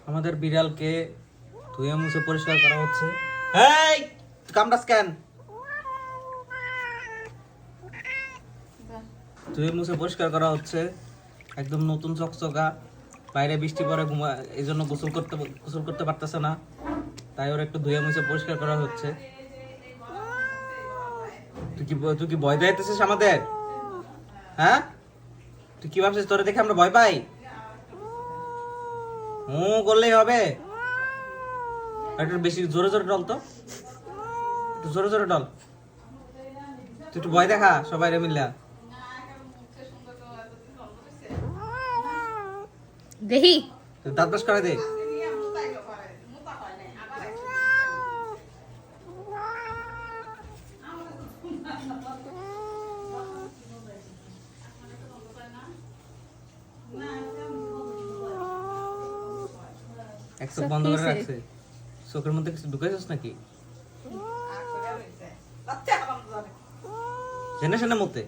আমাদের বিড়ালকে ধুয়ে মুছে পরিষ্কার করা হচ্ছে। এই কামড়াস কেন? ধুয়ে মুছে পরিষ্কার করা হচ্ছে, একদম নতুন চকচকা। বাইরে বৃষ্টি পড়ে এই জন্য গোসল করতে পারতেছে না, তাই ওর একটু ধুয়ে মুছে পরিষ্কার করা হচ্ছে। তুই কি ভয় দেখাইতেছিস আমাদের? হ্যাঁ, তুই কি ভাবছিস তোরে দেখে আমরা ভয় পাই? করলেই হবে? একটু বেশি জোরে জোরে ডল তো, একটু জোরে জোরে ডল। তুই একটু ভয় দেখা সবাই রে মিল্লা। দেখি দাঁত ব্রাশ করে দে। এক চোখ বন্ধ করে রাখছে, চোখের মধ্যে কিছু ঢুকাইছিস নাকি? জেনে শুনে মতে